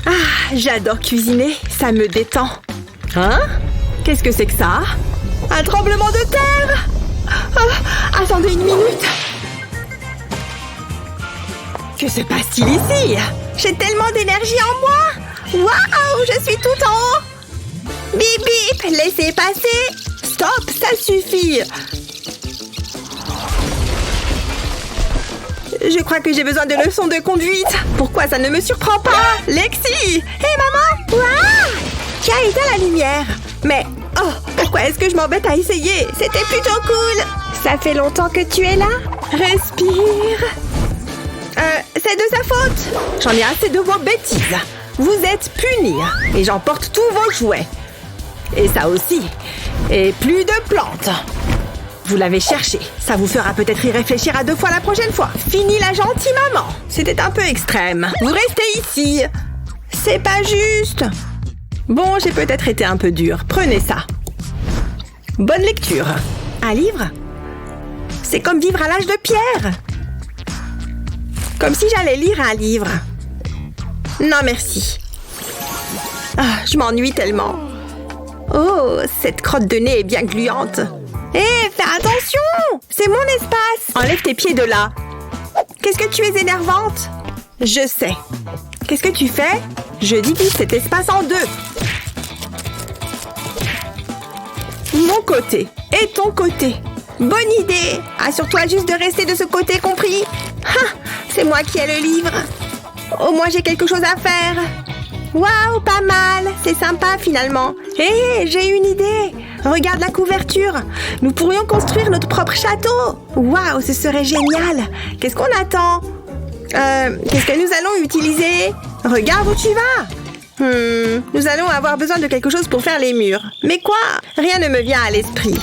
Ah, j'adore cuisiner, ça me détend. Hein? Qu'est-ce que c'est que ça? Un tremblement de terre! Oh, attendez une minute. Que se passe-t-il ici? J'ai tellement d'énergie en moi! Waouh, je suis tout en haut! Bip bip, laissez passer! Stop, ça suffit! Je crois que j'ai besoin de leçons de conduite. Pourquoi ça ne me surprend pas? Lexi! Hé maman! Waouh! Qui a éteint la lumière? Mais, oh, pourquoi est-ce que je m'embête à essayer? C'était plutôt cool! Ça fait longtemps que tu es là? Respire! C'est de sa faute! J'en ai assez de vos bêtises! Vous êtes punis! Et j'emporte tous vos jouets! Et ça aussi! Et plus de plantes! Vous l'avez cherché. Ça vous fera peut-être y réfléchir à 2 fois la prochaine fois. Fini la gentille maman. C'était un peu extrême. Vous restez ici. C'est pas juste. Bon, j'ai peut-être été un peu dure. Prenez ça. Bonne lecture. Un livre? C'est comme vivre à l'âge de pierre. Comme si j'allais lire un livre. Non, merci. Ah, je m'ennuie tellement. Oh, cette crotte de nez est bien gluante. Hé, fais attention! C'est mon espace! Enlève tes pieds de là! Qu'est-ce que tu es énervante? Je sais. Qu'est-ce que tu fais? Je divise cet espace en 2. Mon côté et ton côté. Bonne idée! Assure-toi juste de rester de ce côté, compris? Ha! C'est moi qui ai le livre. Au moins, j'ai quelque chose à faire. Waouh, pas mal! C'est sympa, finalement. Hé, j'ai une idée! Regarde la couverture. Nous pourrions construire notre propre château. Waouh, ce serait génial. Qu'est-ce qu'on attend? Qu'est-ce que nous allons utiliser? Regarde où tu vas. Nous allons avoir besoin de quelque chose pour faire les murs. Mais quoi? Rien ne me vient à l'esprit.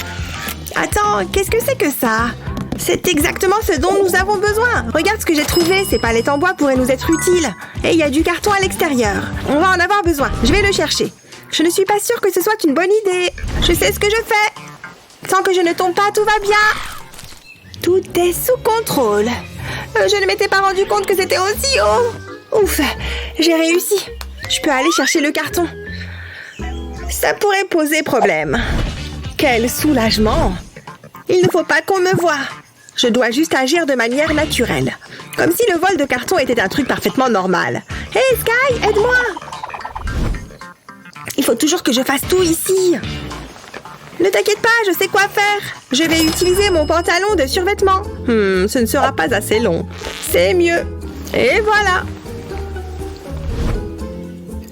Attends, qu'est-ce que c'est que ça? C'est exactement ce dont nous avons besoin. Regarde ce que j'ai trouvé. Ces palettes en bois pourraient nous être utiles. Et il y a du carton à l'extérieur. On va en avoir besoin. Je vais le chercher. Je ne suis pas sûre que ce soit une bonne idée. Je sais ce que je fais. Tant que je ne tombe pas, tout va bien. Tout est sous contrôle. Je ne m'étais pas rendu compte que c'était aussi haut. Ouf, j'ai réussi. Je peux aller chercher le carton. Ça pourrait poser problème. Quel soulagement. Il ne faut pas qu'on me voie. Je dois juste agir de manière naturelle. Comme si le vol de carton était un truc parfaitement normal. Hey Sky, aide-moi! Il faut toujours que je fasse tout ici. Ne t'inquiète pas, je sais quoi faire. Je vais utiliser mon pantalon de survêtement. Ce ne sera pas assez long. C'est mieux. Et voilà.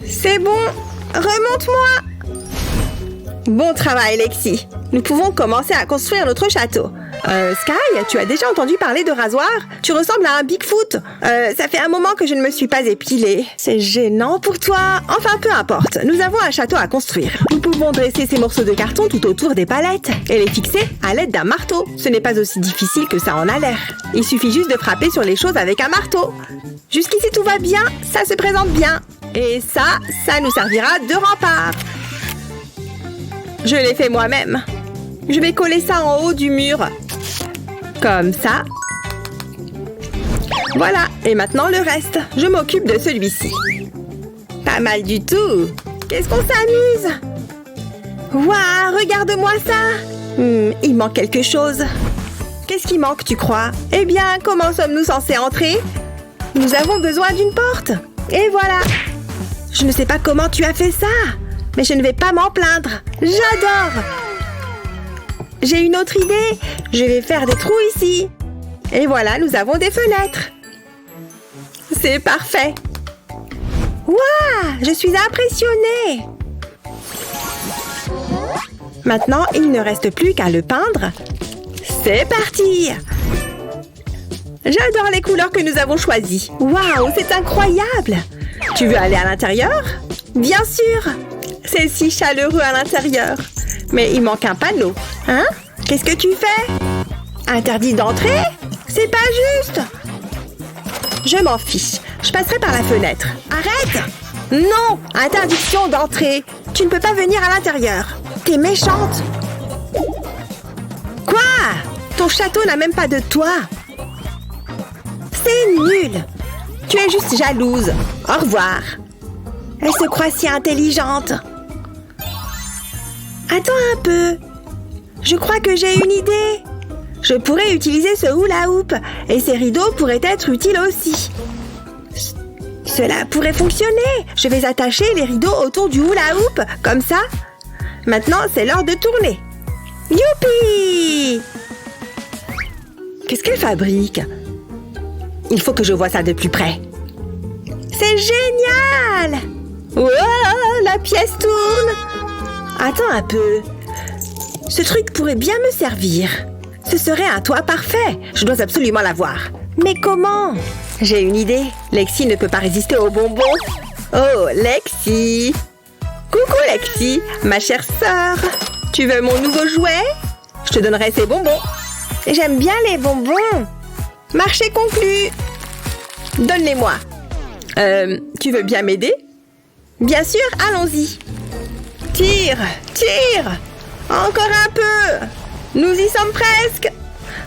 C'est bon. Remonte-moi. Bon travail, Lexi. Nous pouvons commencer à construire notre château. Sky, tu as déjà entendu parler de rasoir? Tu ressembles à un Bigfoot. Ça fait un moment que je ne me suis pas épilée. C'est gênant pour toi. Enfin, peu importe. Nous avons un château à construire. Nous pouvons dresser ces morceaux de carton tout autour des palettes et les fixer à l'aide d'un marteau. Ce n'est pas aussi difficile que ça en a l'air. Il suffit juste de frapper sur les choses avec un marteau. Jusqu'ici, tout va bien. Ça se présente bien. Et ça nous servira de rempart. Je l'ai fait moi-même. Je vais coller ça en haut du mur. Comme ça. Voilà, et maintenant le reste. Je m'occupe de celui-ci. Pas mal du tout. Qu'est-ce qu'on s'amuse? Waouh, regarde-moi ça. Il manque quelque chose. Qu'est-ce qui manque, tu crois? Eh bien, comment sommes-nous censés entrer? Nous avons besoin d'une porte. Et voilà. Je ne sais pas comment tu as fait ça, mais je ne vais pas m'en plaindre. J'adore. J'ai une autre idée. Je vais faire des trous ici. Et voilà, nous avons des fenêtres. C'est parfait. Waouh, je suis impressionnée. Maintenant, il ne reste plus qu'à le peindre. C'est parti. J'adore les couleurs que nous avons choisies. Waouh, c'est incroyable. Tu veux aller à l'intérieur? Bien sûr. C'est si chaleureux à l'intérieur. Mais il manque un panneau. Hein? Qu'est-ce que tu fais? Interdit d'entrer? C'est pas juste. Je m'en fiche. Je passerai par la fenêtre. Arrête! Non! Interdiction d'entrer. Tu ne peux pas venir à l'intérieur. T'es méchante. Quoi? Ton château n'a même pas de toit. C'est nul. Tu es juste jalouse. Au revoir. Elle se croit si intelligente. Attends un peu. Je crois que j'ai une idée. Je pourrais utiliser ce hula-hoop et ces rideaux pourraient être utiles aussi. Cela pourrait fonctionner. Je vais attacher les rideaux autour du hula-hoop, comme ça. Maintenant, c'est l'heure de tourner. Youpi! Qu'est-ce qu'elle fabrique? Il faut que je voie ça de plus près. C'est génial! Wow, la pièce tourne! Attends un peu. Ce truc pourrait bien me servir. Ce serait un toit parfait. Je dois absolument l'avoir. Mais comment? J'ai une idée. Lexi ne peut pas résister aux bonbons. Oh, Lexi! Coucou Lexi, ma chère sœur. Tu veux mon nouveau jouet? Je te donnerai ces bonbons. J'aime bien les bonbons. Marché conclu. Donne-les-moi. Tu veux bien m'aider? Bien sûr, allons-y. Tire, tire. Encore un peu. Nous y sommes presque.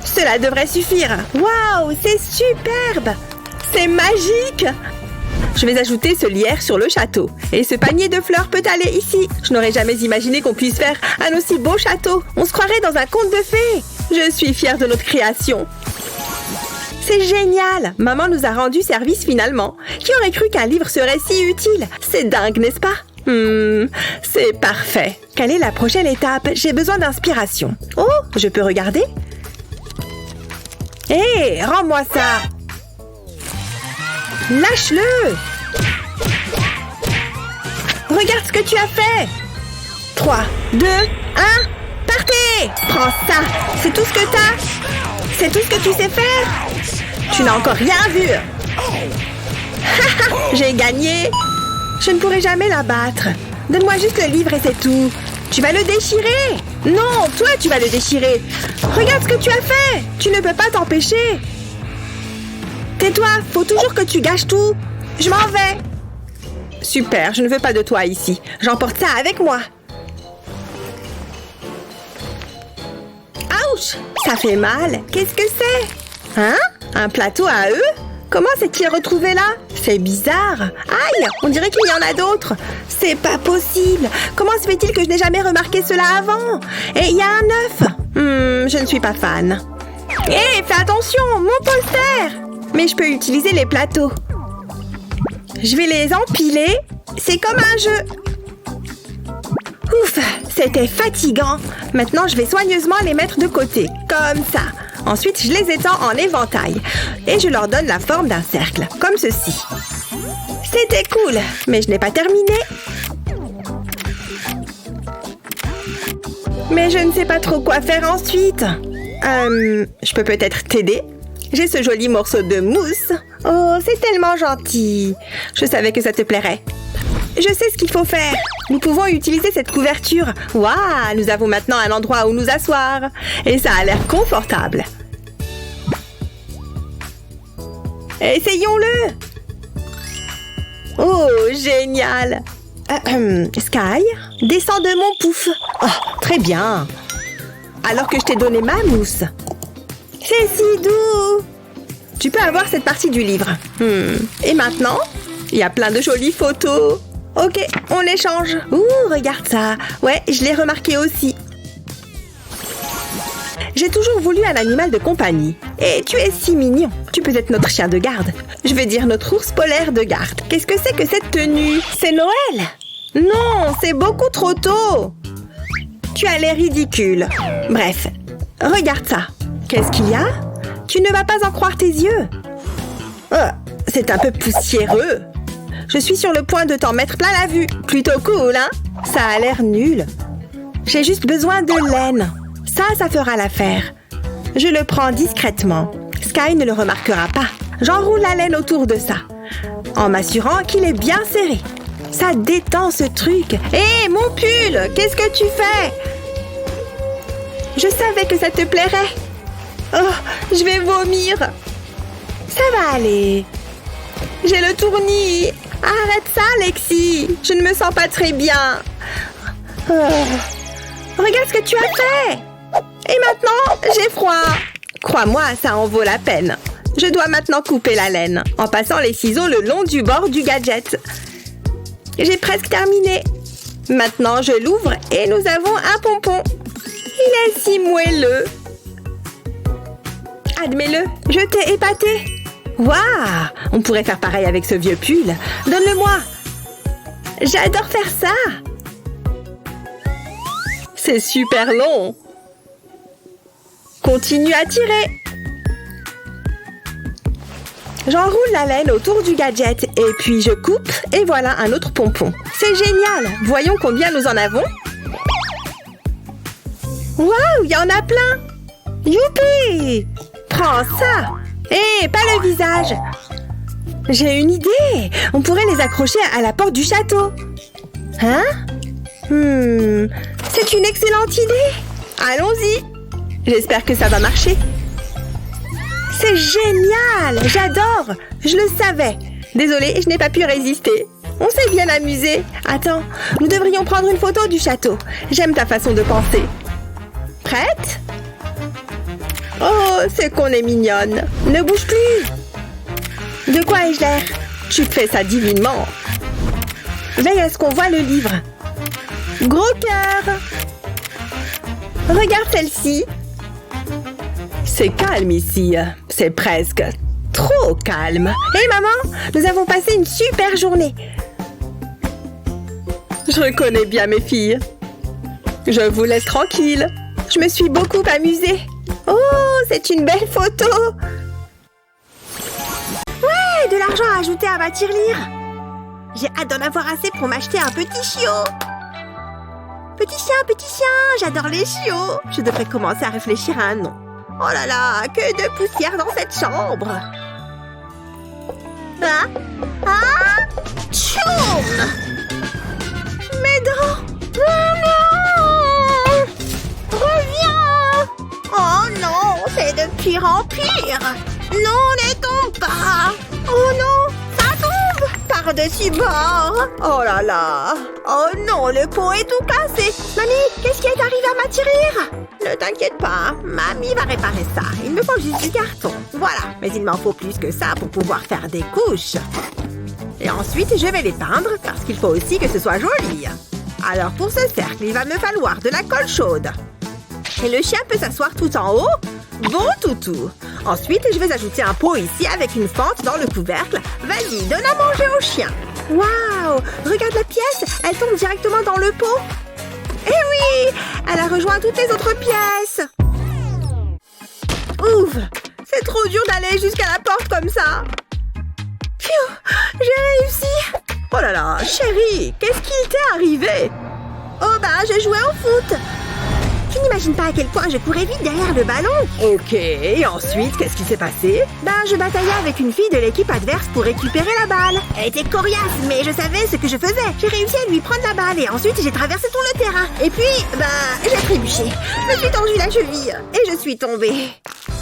Cela devrait suffire. Waouh, c'est superbe. C'est magique. Je vais ajouter ce lierre sur le château. Et ce panier de fleurs peut aller ici. Je n'aurais jamais imaginé qu'on puisse faire un aussi beau château. On se croirait dans un conte de fées. Je suis fière de notre création. C'est génial. Maman nous a rendu service finalement. Qui aurait cru qu'un livre serait si utile? C'est dingue, n'est-ce pas? C'est parfait. Quelle est la prochaine étape? J'ai besoin d'inspiration. Oh, je peux regarder? Hé, rends-moi ça. Lâche-le. Regarde ce que tu as fait. 3, 2, 1, partez. Prends ça. C'est tout ce que t'as. C'est tout ce que tu sais faire. Tu n'as encore rien vu. J'ai gagné. Je ne pourrai jamais la battre. Donne-moi juste le livre et c'est tout. Tu vas le déchirer. Non, toi tu vas le déchirer. Regarde ce que tu as fait. Tu ne peux pas t'empêcher. Tais-toi, faut toujours que tu gâches tout. Je m'en vais. Super, je ne veux pas de toi ici. J'emporte ça avec moi. Ouch, ça fait mal. Qu'est-ce que c'est? Hein? Un plateau à œufs? Comment s'est-il retrouvé là? C'est bizarre. Aïe, on dirait qu'il y en a d'autres. C'est pas possible. Comment se fait-il que je n'ai jamais remarqué cela avant? Et il y a un œuf. Je ne suis pas fan. Hé, fais attention, mon poster! Mais je peux utiliser les plateaux. Je vais les empiler. C'est comme un jeu. Ouf, c'était fatigant. Maintenant, je vais soigneusement les mettre de côté, comme ça. Ensuite, je les étends en éventail. Et je leur donne la forme d'un cercle, comme ceci. C'était cool, mais je n'ai pas terminé. Mais je ne sais pas trop quoi faire ensuite. Je peux peut-être t'aider? J'ai ce joli morceau de mousse. Oh, c'est tellement gentil. Je savais que ça te plairait. Je sais ce qu'il faut faire. Nous pouvons utiliser cette couverture. Waouh, nous avons maintenant un endroit où nous asseoir. Et ça a l'air confortable. Essayons-le. Oh, génial. Sky, descends de mon pouf. Oh, très bien. Alors que je t'ai donné ma mousse. C'est si doux. Tu peux avoir cette partie du livre. Et maintenant, il y a plein de jolies photos. Ok, on échange. Ouh, regarde ça. Ouais, je l'ai remarqué aussi. J'ai toujours voulu un animal de compagnie. Et tu es si mignon. Tu peux être notre chien de garde. Je veux dire notre ours polaire de garde. Qu'est-ce que c'est que cette tenue? C'est Noël? Non, c'est beaucoup trop tôt. Tu as l'air ridicule. Bref, regarde ça. Qu'est-ce qu'il y a? Tu ne vas pas en croire tes yeux. Oh, c'est un peu poussiéreux. Je suis sur le point de t'en mettre plein la vue. Plutôt cool, hein? Ça a l'air nul. J'ai juste besoin de laine. Ça fera l'affaire. Je le prends discrètement. Sky ne le remarquera pas. J'enroule la laine autour de ça, en m'assurant qu'il est bien serré. Ça détend ce truc. Hé, mon pull! Qu'est-ce que tu fais? Je savais que ça te plairait. Oh, je vais vomir. Ça va aller. J'ai le tournis. Arrête ça, Lexi. Je ne me sens pas très bien. Oh. Regarde ce que tu as fait. Et maintenant, j'ai froid. Crois-moi, ça en vaut la peine. Je dois maintenant couper la laine en passant les ciseaux le long du bord du gadget. J'ai presque terminé. Maintenant, je l'ouvre et nous avons un pompon. Il est si moelleux. Admets-le, je t'ai épaté. Waouh! On pourrait faire pareil avec ce vieux pull. Donne-le-moi. J'adore faire ça. C'est super long. Continue à tirer. J'enroule la laine autour du gadget et puis je coupe et voilà un autre pompon. C'est génial! Voyons combien nous en avons. Waouh! Il y en a plein! Youpi! Prends ça! Hé, pas le visage! J'ai une idée! On pourrait les accrocher à la porte du château. Hein? C'est une excellente idée! Allons-y! J'espère que ça va marcher. C'est génial! J'adore! Je le savais. Désolée, je n'ai pas pu résister. On s'est bien amusé. Attends, nous devrions prendre une photo du château. J'aime ta façon de penser. Prête? Oh, c'est qu'on est mignonne. Ne bouge plus. De quoi ai-je l'air? Tu fais ça divinement. Veille à ce qu'on voit le livre. Gros cœur. Regarde celle-ci. C'est calme ici. C'est presque trop calme. Hé maman, nous avons passé une super journée. Je reconnais bien mes filles. Je vous laisse tranquille. Je me suis beaucoup amusée. Oh, c'est une belle photo. Ouais, de l'argent à ajouter à ma tirelire. J'ai hâte d'en avoir assez pour m'acheter un petit chiot. Petit chien, j'adore les chiots. Je devrais commencer à réfléchir à un nom. Oh là là, que de poussière dans cette chambre. Tchoum! Mes dents! Non! Reviens! Oh non, c'est de pire en pire. Non, ne tombe pas. Oh non, ça tombe par-dessus bord. Oh là là. Oh non, le pot est tout cassé. Mamie, qu'est-ce qui est arrivé à ma tirelire? Ne t'inquiète pas, mamie va réparer ça. Il me faut juste du carton. Voilà, mais il m'en faut plus que ça pour pouvoir faire des couches. Et ensuite, je vais les peindre parce qu'il faut aussi que ce soit joli. Alors pour ce cercle, il va me falloir de la colle chaude. Et le chien peut s'asseoir tout en haut. Bon toutou. Ensuite, je vais ajouter un pot ici avec une fente dans le couvercle. Vas-y, donne à manger au chien. Waouh! Regarde la pièce, elle tombe directement dans le pot. Eh oui! Elle a rejoint toutes les autres pièces. Ouf! C'est trop dur d'aller jusqu'à la porte comme ça. Pfiou! J'ai réussi! Oh là là, chérie, qu'est-ce qui t'est arrivé? Oh bah, je jouais au foot. Tu n'imagines pas à quel point je courais vite derrière le ballon. Ok, et ensuite, qu'est-ce qui s'est passé? Je bataillais avec une fille de l'équipe adverse pour récupérer la balle. Elle était coriace, mais je savais ce que je faisais. J'ai réussi à lui prendre la balle et ensuite j'ai traversé tout le terrain. Et puis, j'ai trébuché. Je me suis tendu la cheville et je suis tombée.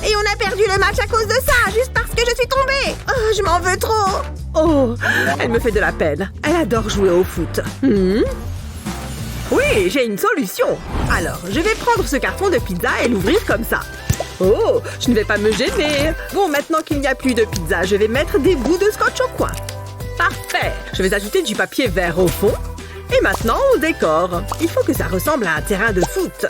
Et on a perdu le match à cause de ça, juste parce que je suis tombée. Oh, je m'en veux trop. Oh, elle me fait de la peine. Elle adore jouer au foot. Oui, j'ai une solution. Alors, je vais prendre ce carton de pizza et l'ouvrir comme ça. Oh, je ne vais pas me gêner. Bon, maintenant qu'il n'y a plus de pizza, je vais mettre des bouts de scotch au coin. Parfait. Je vais ajouter du papier vert au fond. Et maintenant, on décore. Il faut que ça ressemble à un terrain de foot.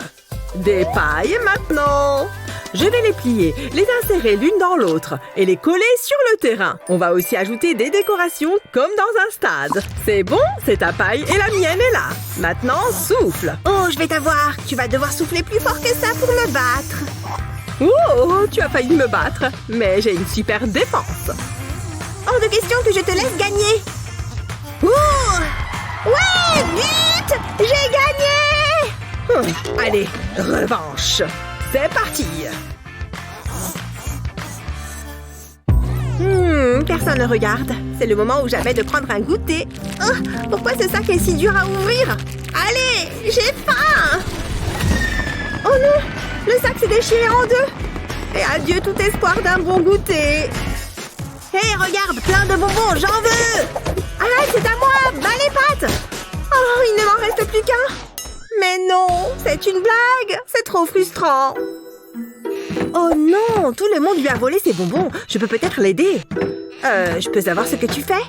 Des pailles maintenant. Je vais les plier, les insérer l'une dans l'autre et les coller sur le terrain. On va aussi ajouter des décorations comme dans un stade. C'est bon, c'est ta paille et la mienne est là. Maintenant, souffle. Oh, je vais t'avoir. Tu vas devoir souffler plus fort que ça pour me battre. Oh, tu as failli me battre, mais j'ai une super défense. Hors de question que je te laisse gagner. Ouh! Ouais, vite! J'ai gagné! Allez, revanche. C'est parti! Personne ne regarde. C'est le moment ou jamais de prendre un goûter. Oh, pourquoi ce sac est si dur à ouvrir? Allez, j'ai faim! Oh non! Le sac s'est déchiré en deux. Et adieu tout espoir d'un bon goûter. Hé, regarde, plein de bonbons, j'en veux! Arrête, c'est à moi! Bas les pattes! Oh, il ne m'en reste plus qu'un. Mais non, c'est une blague. C'est trop frustrant. Oh non, tout le monde lui a volé ses bonbons. Je peux peut-être l'aider. Je peux savoir ce que tu fais?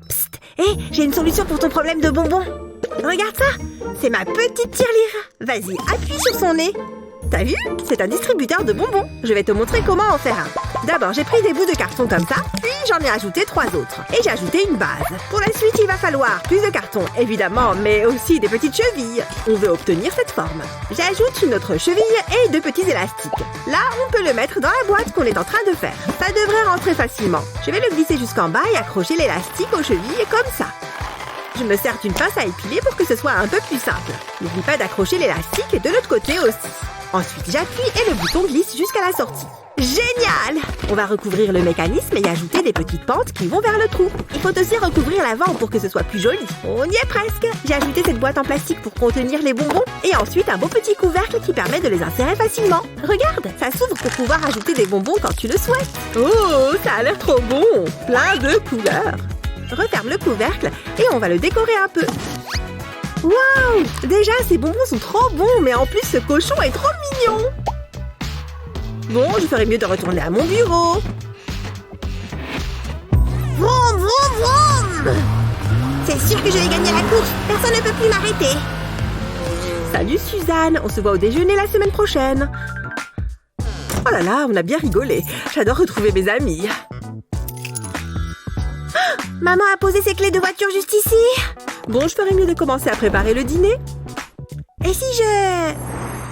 Psst, Hé, j'ai une solution pour ton problème de bonbons. Regarde ça, c'est ma petite tirelire. Vas-y, appuie sur son nez. T'as vu? C'est un distributeur de bonbons. Je vais te montrer comment en faire un. D'abord, j'ai pris des bouts de carton comme ça, puis j'en ai ajouté 3 autres. Et j'ai ajouté une base. Pour la suite, il va falloir plus de carton, évidemment, mais aussi des petites chevilles. On veut obtenir cette forme. J'ajoute une autre cheville et 2 petits élastiques. Là, on peut le mettre dans la boîte qu'on est en train de faire. Ça devrait rentrer facilement. Je vais le glisser jusqu'en bas et accrocher l'élastique aux chevilles comme ça. Je me sers d'une pince à épiler pour que ce soit un peu plus simple. N'oublie pas d'accrocher l'élastique de l'autre côté aussi. Ensuite, j'appuie et le bouton glisse jusqu'à la sortie. Génial! On va recouvrir le mécanisme et ajouter des petites pentes qui vont vers le trou. Il faut aussi recouvrir l'avant pour que ce soit plus joli. On y est presque! J'ai ajouté cette boîte en plastique pour contenir les bonbons et ensuite un beau petit couvercle qui permet de les insérer facilement. Regarde, ça s'ouvre pour pouvoir ajouter des bonbons quand tu le souhaites. Oh, ça a l'air trop bon! Plein de couleurs! Referme le couvercle et on va le décorer un peu. Waouh! Déjà, ces bonbons sont trop bons, mais en plus, ce cochon est trop mignon! Bon, je ferais mieux de retourner à mon bureau. Vroom, vroom, vroom! C'est sûr que je vais gagner la course. Personne ne peut plus m'arrêter. Salut Suzanne, on se voit au déjeuner la semaine prochaine. Oh là là, on a bien rigolé. J'adore retrouver mes amis. Maman a posé ses clés de voiture juste ici. Bon, je ferais mieux de commencer à préparer le dîner. Et si je...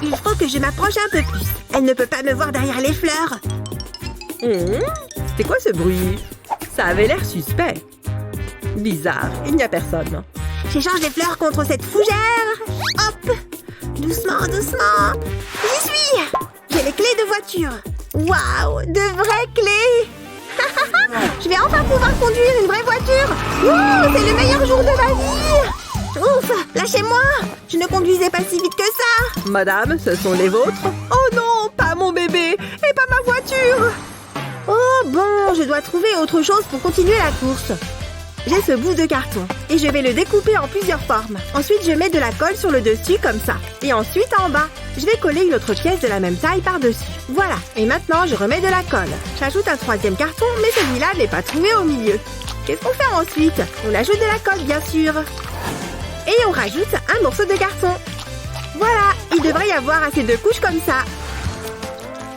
Il faut que je m'approche un peu plus. Elle ne peut pas me voir derrière les fleurs. C'était quoi ce bruit? Ça avait l'air suspect. Bizarre, il n'y a personne. J'échange les fleurs contre cette fougère. Hop! Doucement, doucement. J'y suis! J'ai les clés de voiture. Waouh! De vraies clés! Je vais enfin pouvoir conduire une vraie voiture. Ouh, c'est le meilleur jour de ma vie. Ouf, lâchez-moi. Je ne conduisais pas si vite que ça. Madame, ce sont les vôtres? Oh non, pas mon bébé et pas ma voiture. Oh bon, je dois trouver autre chose pour continuer la course. J'ai ce bout de carton et je vais le découper en plusieurs formes. Ensuite, je mets de la colle sur le dessus comme ça. Et ensuite, en bas, je vais coller une autre pièce de la même taille par-dessus. Voilà. Et maintenant, je remets de la colle. J'ajoute un 3e carton, mais celui-là n'est pas trouvé au milieu. Qu'est-ce qu'on fait ensuite? On ajoute de la colle, bien sûr. Et on rajoute un morceau de carton. Voilà, il devrait y avoir assez de couches comme ça.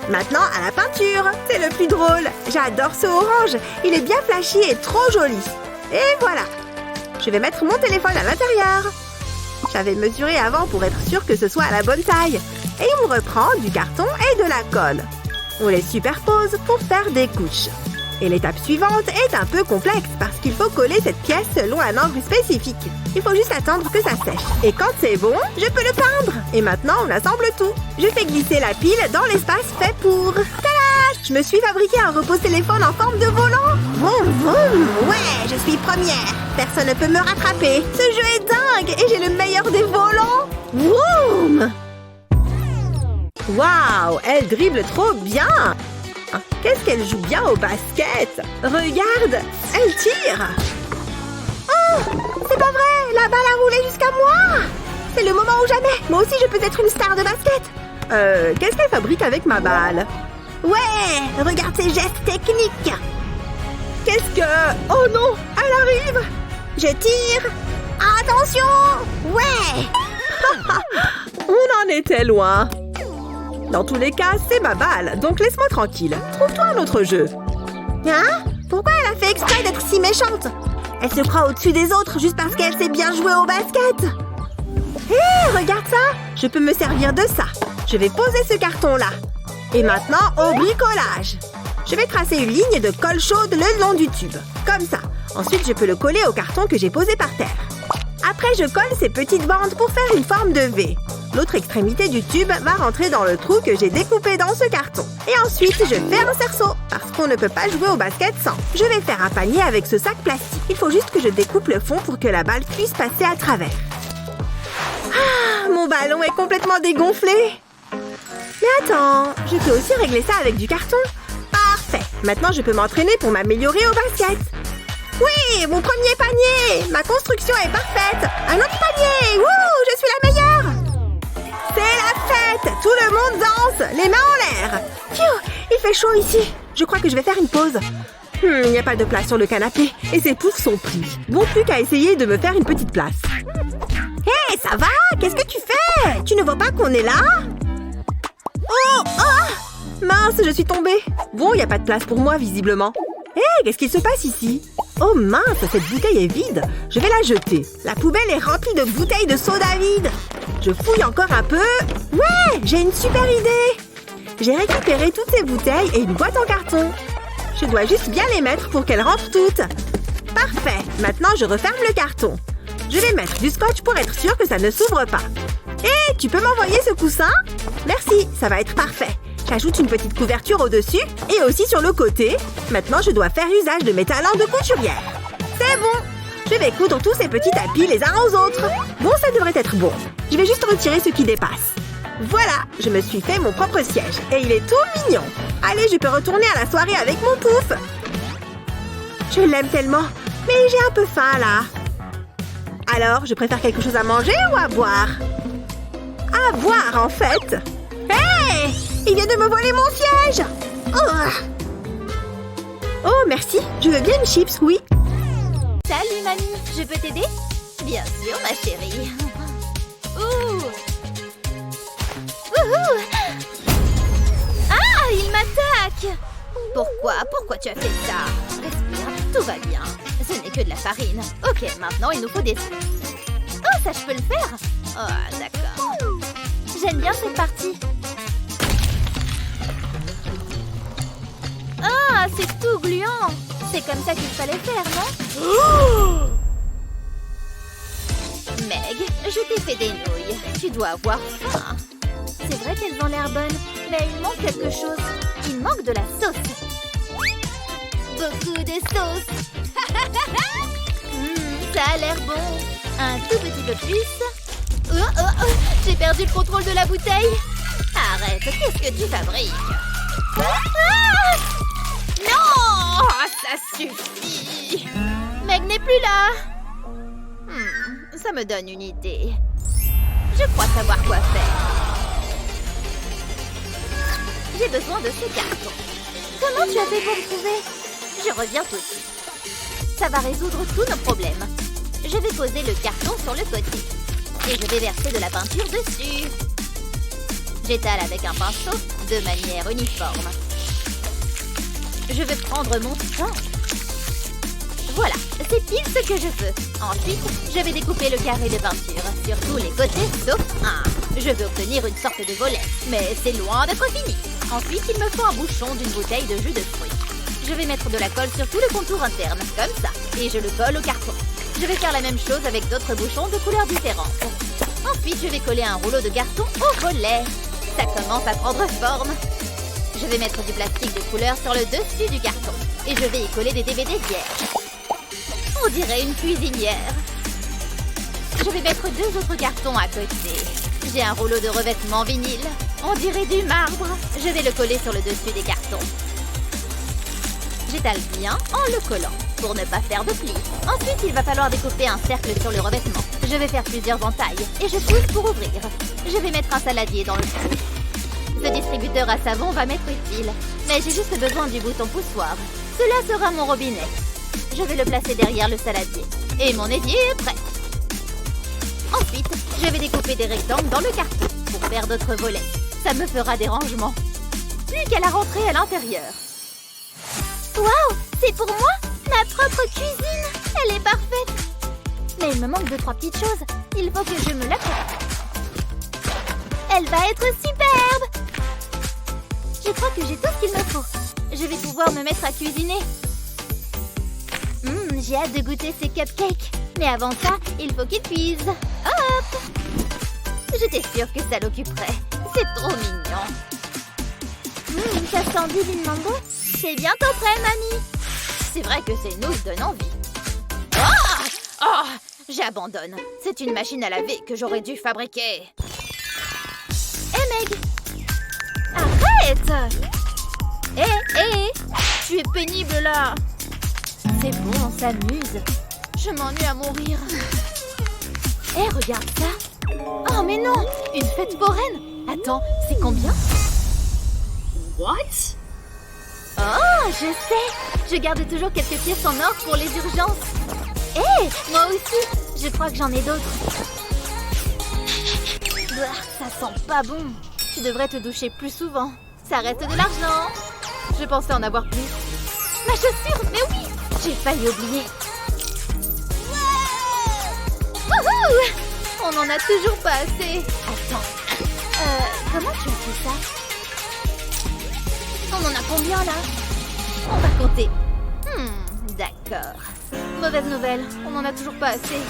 Maintenant, à la peinture. C'est le plus drôle. J'adore ce orange. Il est bien flashy et trop joli. Et voilà. Je vais mettre mon téléphone à l'intérieur. J'avais mesuré avant pour être sûr que ce soit à la bonne taille. Et on reprend du carton et de la colle. On les superpose pour faire des couches. Et l'étape suivante est un peu complexe parce qu'il faut coller cette pièce selon un angle spécifique. Il faut juste attendre que ça sèche. Et quand c'est bon, je peux le peindre. Et maintenant, on assemble tout. Je fais glisser la pile dans l'espace fait pour... Tada! Je me suis fabriqué un repose-téléphone en forme de volant. Vroom, vroom. Ouais, je suis première. Personne ne peut me rattraper. Ce jeu est dingue et j'ai le meilleur des volants. Vroom! Waouh, elle dribble trop bien. Qu'est-ce qu'elle joue bien au basket? Regarde, elle tire. Oh, c'est pas vrai, la balle a roulé jusqu'à moi. C'est le moment ou jamais. Moi aussi, je peux être une star de basket. Qu'est-ce qu'elle fabrique avec ma balle? Ouais, regarde ses gestes techniques. Qu'est-ce que... Oh non, elle arrive. Je tire. Attention. Ouais. On en était loin. Dans tous les cas, c'est ma balle, donc laisse-moi tranquille. Trouve-toi un autre jeu. Hein? Pourquoi elle a fait exprès d'être si méchante? Elle se croit au-dessus des autres juste parce qu'elle sait bien jouer au basket. Hé, regarde ça! Je peux me servir de ça. Je vais poser ce carton-là. Et maintenant, au bricolage. Je vais tracer une ligne de colle chaude le long du tube. Comme ça. Ensuite, je peux le coller au carton que j'ai posé par terre. Après, je colle ces petites bandes pour faire une forme de V. L'autre extrémité du tube va rentrer dans le trou que j'ai découpé dans ce carton. Et ensuite, je fais un cerceau, parce qu'on ne peut pas jouer au basket sans. Je vais faire un panier avec ce sac plastique. Il faut juste que je découpe le fond pour que la balle puisse passer à travers. Ah, mon ballon est complètement dégonflé. Mais attends, je peux aussi régler ça avec du carton. Parfait. Maintenant, je peux m'entraîner pour m'améliorer au basket. Oui, mon premier panier. Ma construction est parfaite. Un autre panier. Wouh, je suis la meilleure. C'est la fête! Tout le monde danse! Les mains en l'air! Pfiou! Il fait chaud ici! Je crois que je vais faire une pause. Il n'y a pas de place sur le canapé et ces poufs sont pris. Bon, plus qu'à essayer de me faire une petite place. Hé, ça va? Qu'est-ce que tu fais? Tu ne vois pas qu'on est là? Oh! Ah! Mince, je suis tombée. Bon, il n'y a pas de place pour moi, visiblement. Hé, qu'est-ce qu'il se passe ici? Oh mince, cette bouteille est vide. Je vais la jeter. La poubelle est remplie de bouteilles de soda vide. Je fouille encore un peu. Ouais, j'ai une super idée. J'ai récupéré toutes ces bouteilles et une boîte en carton. Je dois juste bien les mettre pour qu'elles rentrent toutes. Parfait. Maintenant, je referme le carton. Je vais mettre du scotch pour être sûr que ça ne s'ouvre pas. Hé, tu peux m'envoyer ce coussin? Merci, ça va être parfait. J'ajoute une petite couverture au-dessus et aussi sur le côté. Maintenant, je dois faire usage de mes talents de couturière. C'est bon. Je vais coudre tous ces petits tapis les uns aux autres. Bon, ça devrait être bon. Je vais juste retirer ce qui dépasse. Voilà, je me suis fait mon propre siège et il est tout mignon. Allez, je peux retourner à la soirée avec mon pouf. Je l'aime tellement, mais j'ai un peu faim là. Alors, je préfère quelque chose à manger ou à boire? À boire, en fait. Hé! Il vient de me voler mon siège! Oh, merci. Je veux bien une chips, oui. Salut, mamie. Je peux t'aider? Bien sûr, ma chérie. Ouh! Wouhou! Ah, il m'attaque! Pourquoi tu as fait ça? Respire, tout va bien. Ce n'est que de la farine. Ok, maintenant il nous faut des œufs. Oh, ça je peux le faire? Oh, d'accord. J'aime bien cette partie. Ah, c'est tout gluant. C'est comme ça qu'il fallait faire, non? Meg, je t'ai fait des nouilles. Tu dois avoir faim. C'est vrai qu'elles ont l'air bonnes, mais il manque quelque chose. Il manque de la sauce. Beaucoup de sauce. Ça a l'air bon. Un tout petit peu plus. J'ai perdu le contrôle de la bouteille. Arrête, qu'est-ce que tu fabriques? Ah! Non! Ça suffit. Meg n'est plus là. Ça me donne une idée. Je crois savoir quoi faire. J'ai besoin de ce carton. Comment tu as fait pour le trouver? Je reviens tout de suite. Ça va résoudre tous nos problèmes. Je vais poser le carton sur le côté. Et je vais verser de la peinture dessus. J'étale avec un pinceau de manière uniforme. Je vais prendre mon temps. Voilà, c'est pile ce que je veux. Ensuite, je vais découper le carré de peinture sur tous les côtés sauf un. Je veux obtenir une sorte de volet, mais c'est loin d'être fini. Ensuite, il me faut un bouchon d'une bouteille de jus de fruits. Je vais mettre de la colle sur tout le contour interne, comme ça, et je le colle au carton. Je vais faire la même chose avec d'autres bouchons de couleurs différentes. Ensuite, je vais coller un rouleau de carton au volet. Ça commence à prendre forme. Je vais mettre du plastique de couleur sur le dessus du carton, et je vais y coller des DVD vierges. On dirait une cuisinière. Je vais mettre 2 autres cartons à côté. J'ai un rouleau de revêtement vinyle. On dirait du marbre. Je vais le coller sur le dessus des cartons. J'étale bien en le collant, pour ne pas faire de plis. Ensuite, il va falloir découper un cercle sur le revêtement. Je vais faire plusieurs entailles et je pousse pour ouvrir. Je vais mettre un saladier dans le trou. Ce distributeur à savon va m'être utile, mais j'ai juste besoin du bouton poussoir. Cela sera mon robinet. Je vais le placer derrière le saladier. Et mon évier est prêt. Ensuite, je vais découper des rectangles dans le carton pour faire d'autres volets. Ça me fera des rangements. Plus qu'à la rentrée à l'intérieur. Waouh, c'est pour moi? Ma propre cuisine. Elle est parfaite. Mais il me manque 2-3 petites choses. Il faut que je me la fasse. Elle va être superbe. Je crois que j'ai tout ce qu'il me faut. Je vais pouvoir me mettre à cuisiner. J'ai hâte de goûter ces cupcakes. Mais avant ça, il faut qu'ils cuisent. Hop! J'étais sûre que ça l'occuperait. C'est trop mignon. Ça sent divine mango. C'est bientôt prêt, mamie. C'est vrai que ces nouilles donnent envie. Oh, j'abandonne. C'est une machine à laver que j'aurais dû fabriquer. Hé, Meg! Arrête! Hé! Tu es pénible, là. C'est bon, on s'amuse. Je m'ennuie à mourir. Hé, regarde ça. Oh, mais non! Une fête foraine. Attends, c'est combien? What? Oh! Oh, je sais. Je garde toujours quelques pièces en or pour les urgences. Hé, moi aussi. Je crois que j'en ai d'autres. Ça sent pas bon. Tu devrais te doucher plus souvent. Ça reste de l'argent. Je pensais en avoir plus. Ma chaussure, mais oui. J'ai failli oublier. Wouhou! On n'en a toujours pas assez. Attends. Comment tu as fait ça? On en a combien là? On va compter. D'accord. Mauvaise nouvelle, on n'en a toujours pas assez.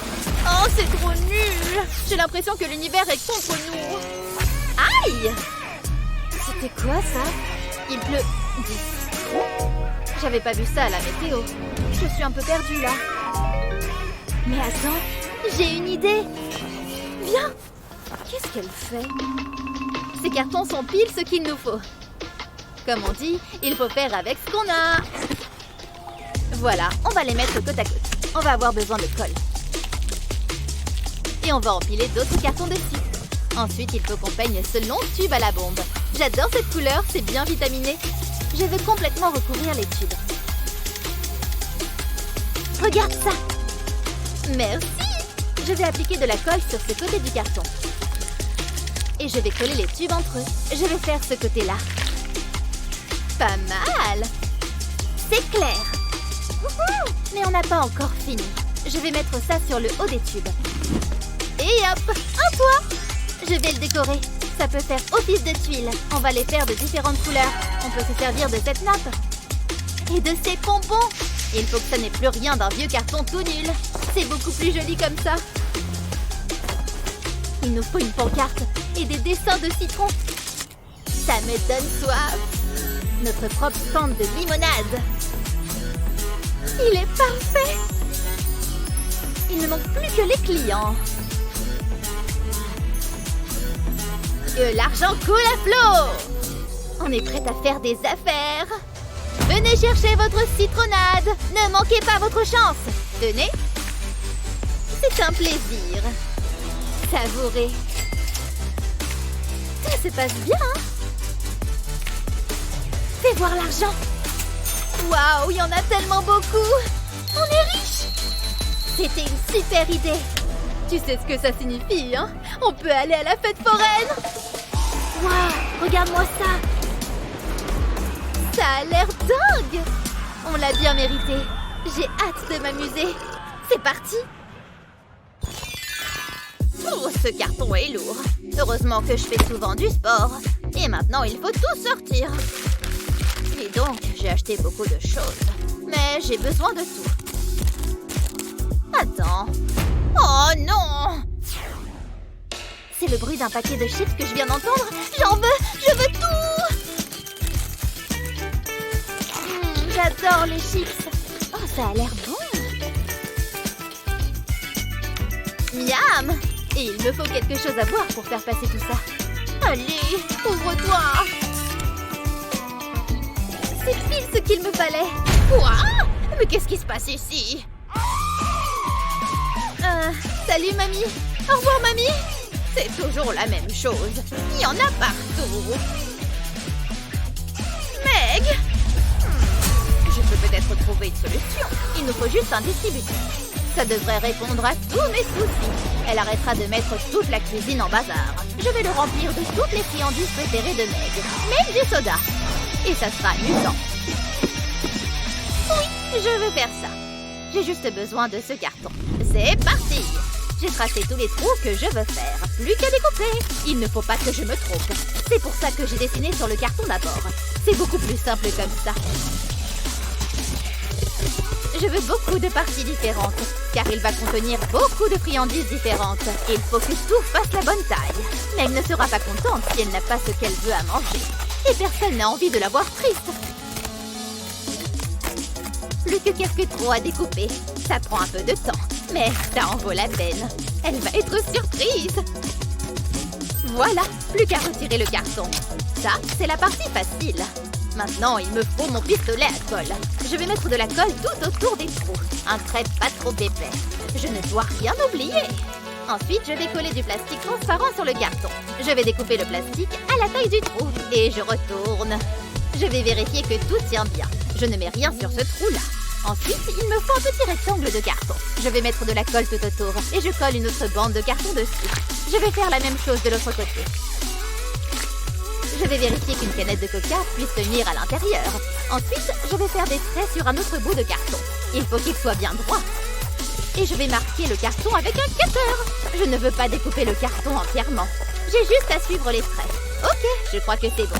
Oh, c'est trop nul! J'ai l'impression que l'univers est contre nous. Aïe! C'était quoi ça? Il pleut du citron? J'avais pas vu ça à la météo. Je suis un peu perdue là. Mais attends, j'ai une idée. Viens! Qu'est-ce qu'elle fait? Ces cartons sont pile ce qu'il nous faut. Comme on dit, il faut faire avec ce qu'on a. Voilà, on va les mettre côte à côte. On va avoir besoin de colle. Et on va empiler d'autres cartons dessus. Ensuite, il faut qu'on peigne ce long tube à la bombe. J'adore cette couleur, c'est bien vitaminé. Je veux complètement recouvrir les tubes. Regarde ça! Merci! Je vais appliquer de la colle sur ce côté du carton. Et je vais coller les tubes entre eux. Je vais faire ce côté-là. Pas mal! C'est clair! Wouhou! Mais on n'a pas encore fini. Je vais mettre ça sur le haut des tubes. Et hop! Un toit! Je vais le décorer. Ça peut faire office de tuiles. On va les faire de différentes couleurs. On peut se servir de cette nappe. Et de ces pompons. Il faut que ça n'ait plus rien d'un vieux carton tout nul. C'est beaucoup plus joli comme ça. Il nous faut une pancarte et des dessins de citron. Ça me donne soif. Notre propre stand de limonade. Il est parfait. Il ne manque plus que les clients. Que l'argent coule à flot. On est prêt à faire des affaires. Venez chercher votre citronnade. Ne manquez pas votre chance. Tenez. C'est un plaisir. Savourez. Ça se passe bien, hein? Fais voir l'argent. Waouh, il y en a tellement beaucoup. On est riche. C'était une super idée. Tu sais ce que ça signifie, hein? On peut aller à la fête foraine. Waouh, regarde-moi ça. Ça a l'air dingue. On l'a bien mérité. J'ai hâte de m'amuser. C'est parti. Oh, ce carton est lourd. Heureusement que je fais souvent du sport. Et maintenant, il faut tout sortir. Et donc, j'ai acheté beaucoup de choses. Mais j'ai besoin de tout. Attends. Oh non! C'est le bruit d'un paquet de chips que je viens d'entendre. J'en veux! Je veux tout! J'adore les chips. Oh, ça a l'air bon. Miam! Et il me faut quelque chose à boire pour faire passer tout ça. Allez, ouvre-toi! C'est pile ce qu'il me fallait. Quoi? Mais qu'est-ce qui se passe ici? Salut, mamie. Au revoir, mamie. C'est toujours la même chose. Il y en a partout. Meg? Je peux peut-être trouver une solution. Il nous faut juste un distributeur. Ça devrait répondre à tous mes soucis. Elle arrêtera de mettre toute la cuisine en bazar. Je vais le remplir de toutes les friandises préférées de Meg. Même du soda. Et ça sera amusant. Oui, je veux faire ça. J'ai juste besoin de ce carton. C'est parti! J'ai tracé tous les trous que je veux faire. Plus qu'à découper. Il ne faut pas que je me trompe. C'est pour ça que j'ai dessiné sur le carton d'abord. C'est beaucoup plus simple comme ça. Je veux beaucoup de parties différentes, car il va contenir beaucoup de friandises différentes. Il faut que tout fasse la bonne taille. Mais elle ne sera pas contente si elle n'a pas ce qu'elle veut à manger. Et personne n'a envie de la voir triste. Plus que quelques trous à découper. Ça prend un peu de temps, mais ça en vaut la peine. Elle va être surprise. Voilà, plus qu'à retirer le carton. Ça, c'est la partie facile. Maintenant, il me faut mon pistolet à colle. Je vais mettre de la colle tout autour des trous. Un trait pas trop épais. Je ne dois rien oublier. Ensuite, je vais coller du plastique transparent sur le carton. Je vais découper le plastique à la taille du trou. Et je retourne. Je vais vérifier que tout tient bien. Je ne mets rien sur ce trou-là. Ensuite, il me faut un petit rectangle de carton. Je vais mettre de la colle tout autour et je colle une autre bande de carton dessus. Je vais faire la même chose de l'autre côté. Je vais vérifier qu'une canette de coca puisse tenir à l'intérieur. Ensuite, je vais faire des traits sur un autre bout de carton. Il faut qu'il soit bien droit. Et je vais marquer le carton avec un cutter. Je ne veux pas découper le carton entièrement. J'ai juste à suivre les traits. Ok, je crois que c'est bon.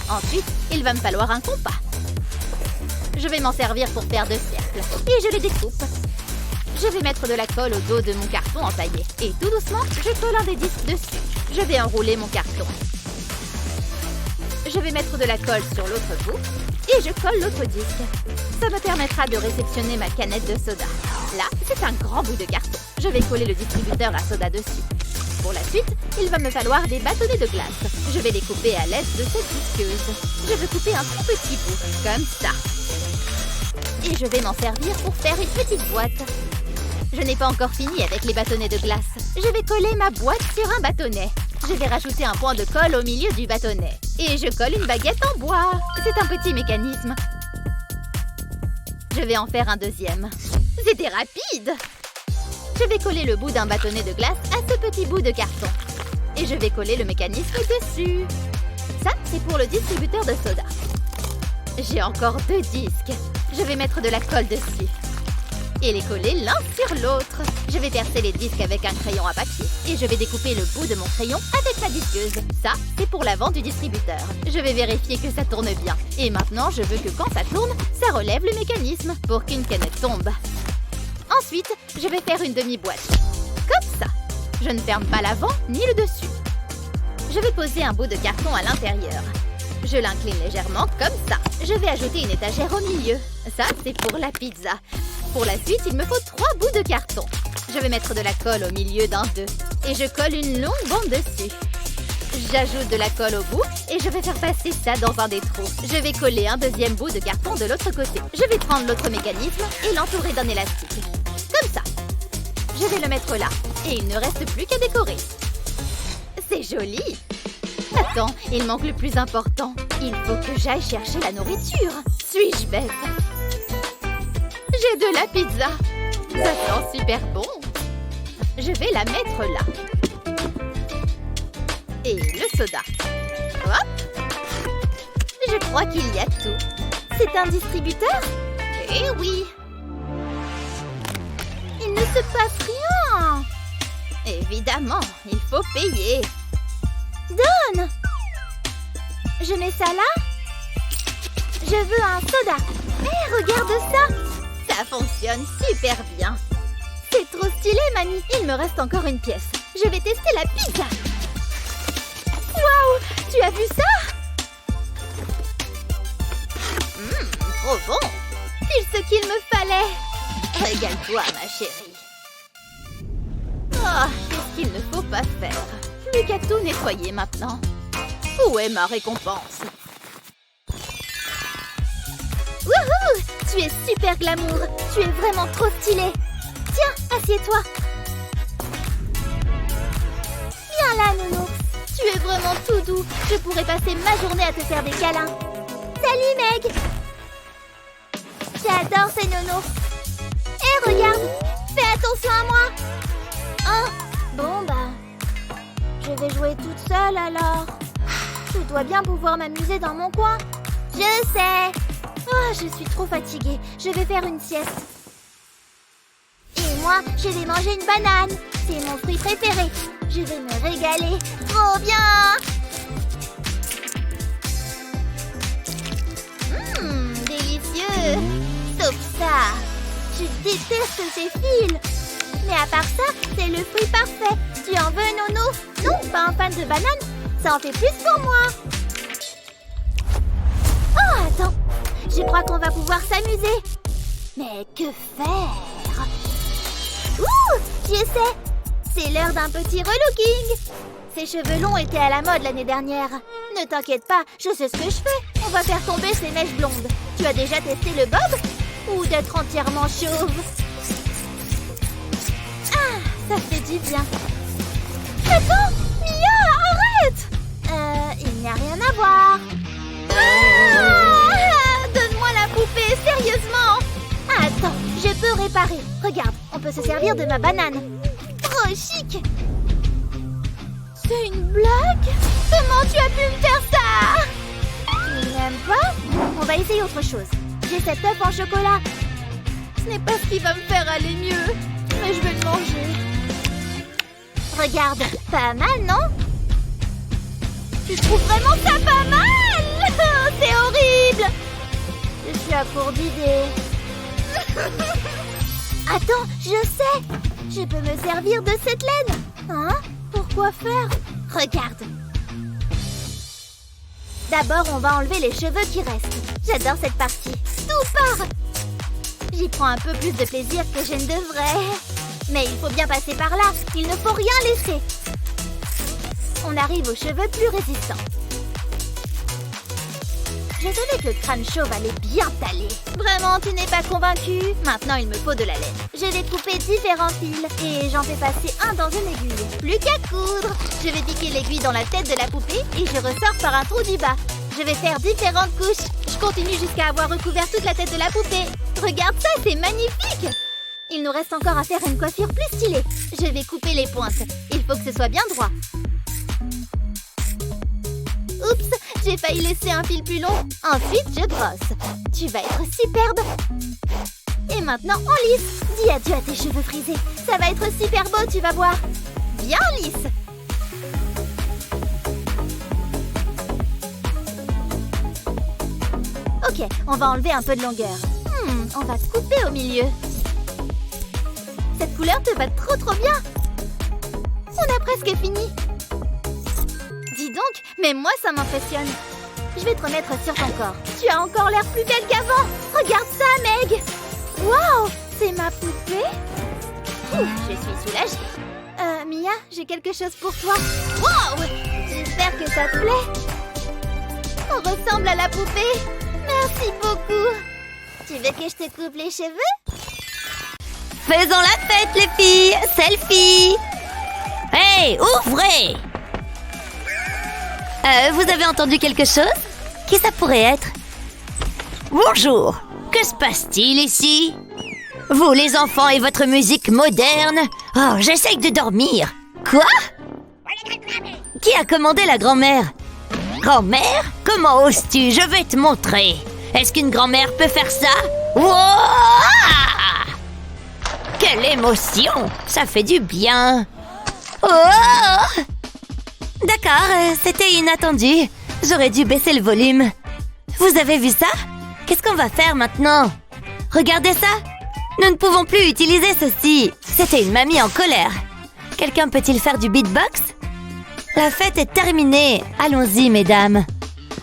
Ensuite, il va me falloir un compas. Je vais m'en servir pour faire 2 cercles. Et je les découpe. Je vais mettre de la colle au dos de mon carton entaillé. Et tout doucement, je colle un des disques dessus. Je vais enrouler mon carton. Je vais mettre de la colle sur l'autre bout. Et je colle l'autre disque. Ça me permettra de réceptionner ma canette de soda. Là, c'est un grand bout de carton. Je vais coller le distributeur à soda dessus. Pour la suite, il va me falloir des bâtonnets de glace. Je vais les couper à l'aide de cette visqueuse. Je vais couper un tout petit bout, comme ça. Et je vais m'en servir pour faire une petite boîte. Je n'ai pas encore fini avec les bâtonnets de glace. Je vais coller ma boîte sur un bâtonnet. Je vais rajouter un point de colle au milieu du bâtonnet. Et je colle une baguette en bois. C'est un petit mécanisme. Je vais en faire un deuxième. C'était rapide! Je vais coller le bout d'un bâtonnet de glace à ce petit bout de carton. Et je vais coller le mécanisme dessus. Ça, c'est pour le distributeur de soda. J'ai encore 2 disques. Je vais mettre de la colle dessus. Et les coller l'un sur l'autre. Je vais percer les disques avec un crayon à papier. Et je vais découper le bout de mon crayon avec la disqueuse. Ça, c'est pour l'avant du distributeur. Je vais vérifier que ça tourne bien. Et maintenant, je veux que quand ça tourne, ça relève le mécanisme pour qu'une canette tombe. Ensuite, je vais faire une demi-boîte. Comme ça. Je ne ferme pas l'avant ni le dessus. Je vais poser un bout de carton à l'intérieur. Je l'incline légèrement comme ça. Je vais ajouter une étagère au milieu. Ça, c'est pour la pizza. Pour la suite, il me faut 3 bouts de carton. Je vais mettre de la colle au milieu d'un d'eux. Et je colle une longue bande dessus. J'ajoute de la colle au bout et je vais faire passer ça dans un des trous. Je vais coller un deuxième bout de carton de l'autre côté. Je vais prendre l'autre mécanisme et l'entourer d'un élastique. Comme ça. Je vais le mettre là et il ne reste plus qu'à décorer. C'est joli. Attends, il manque le plus important. Il faut que j'aille chercher la nourriture. Suis-je bête? J'ai de la pizza. Ça sent super bon. Je vais la mettre là. Et le soda. Hop. Je crois qu'il y a tout. C'est un distributeur? Eh oui. Il ne se passe rien. Évidemment, il faut payer. Donne. Je mets ça là. Je veux un soda. Hé, regarde ça. Ça fonctionne super bien. C'est trop stylé, mamie. Il me reste encore une pièce. Je vais tester la pizza. Waouh, tu as vu ça? Trop bon. Pile ce qu'il me fallait. Régale-toi, ma chérie. Oh, qu'est-ce qu'il ne faut pas faire? Plus qu'à tout nettoyer maintenant. Où est ma récompense? Wouhou! Tu es super glamour. Tu es vraiment trop stylé. Tiens, assieds-toi. Viens là, nounours. Tu es vraiment tout doux. Je pourrais passer ma journée à te faire des câlins. Salut, Meg. J'adore ces nounours. Hé, regarde. Fais attention à moi. Oh, bon bah... Je vais jouer toute seule alors. Je dois bien pouvoir m'amuser dans mon coin. Je sais. Oh, je suis trop fatiguée. Je vais faire une sieste. Et moi, je vais manger une banane. C'est mon fruit préféré. Je vais me régaler. Trop bien. Délicieux. Sauf ça. Je déteste ces fils. Mais à part ça, c'est le fruit parfait. Tu en veux, Nono? Non, pas un fan de banane. Ça en fait plus pour moi. Oh, attends. Je crois qu'on va pouvoir s'amuser. Mais que faire? Ouh, je sais. C'est l'heure d'un petit relooking. Ces cheveux longs étaient à la mode l'année dernière. Ne t'inquiète pas, je sais ce que je fais. On va faire tomber ces mèches blondes. Tu as déjà testé le bob? Ou d'être entièrement chauve? Ah, ça fait du bien. Attends, Mia, arrête! Il n'y a rien à voir. Ah, donne-moi la poudre. Attends, je peux réparer. Regarde, on peut se servir de ma banane. Oh, chic! C'est une blague? Comment tu as pu me faire ça? Tu n'aimes pas? On va essayer autre chose. J'ai cet œuf en chocolat. Ce n'est pas ce qui va me faire aller mieux. Mais je vais le manger. Regarde, pas mal, non? Tu trouves vraiment ça pas mal? C'est horrible! Je suis à court d'idées. Attends, je sais! Je peux me servir de cette laine. Hein? Pourquoi faire? Regarde. D'abord, on va enlever les cheveux qui restent. J'adore cette partie. Tout part! J'y prends un peu plus de plaisir que je ne devrais. Mais il faut bien passer par là. Il ne faut rien laisser. On arrive aux cheveux plus résistants. Je savais que le crâne chauve allait bien t'aller. Vraiment, tu n'es pas convaincu? Maintenant, il me faut de la laine. Je vais couper différents fils et j'en fais passer un dans une aiguille. Plus qu'à coudre. Je vais piquer l'aiguille dans la tête de la poupée et je ressors par un trou du bas. Je vais faire différentes couches. Je continue jusqu'à avoir recouvert toute la tête de la poupée. Regarde ça, c'est magnifique! Il nous reste encore à faire une coiffure plus stylée. Je vais couper les pointes. Il faut que ce soit bien droit. Oups, j'ai failli laisser un fil plus long. Ensuite, je brosse. Tu vas être superbe. Et maintenant, on lisse. Dis adieu à tes cheveux frisés. Ça va être super beau, tu vas voir. Bien lisse. Ok, on va enlever un peu de longueur. On va couper au milieu. Cette couleur te va trop bien. On a presque fini. Dis donc, mais moi ça m'impressionne. Je vais te remettre sur ton corps. Tu as encore l'air plus belle qu'avant. Regarde ça, Meg. Waouh, c'est ma poupée. Je suis soulagée. Mia, j'ai quelque chose pour toi. Waouh, j'espère que ça te plaît. On ressemble à la poupée. Merci beaucoup. Tu veux que je te coupe les cheveux? Faisons la fête, les filles. Selfie. Hey, ouvrez. Vous avez entendu quelque chose? Qui ça pourrait être? Bonjour. Que se passe-t-il ici? Vous, les enfants, et votre musique moderne? Oh, j'essaye de dormir. Quoi? Qui a commandé la grand-mère? Grand-mère? Comment oses-tu? Je vais te montrer. Est-ce qu'une grand-mère peut faire ça? Wouah! Quelle émotion! Ça fait du bien. Oh! D'accord, c'était inattendu. J'aurais dû baisser le volume. Vous avez vu ça? Qu'est-ce qu'on va faire maintenant? Regardez ça! Nous ne pouvons plus utiliser ceci. C'était une mamie en colère. Quelqu'un peut-il faire du beatbox? La fête est terminée. Allons-y, mesdames.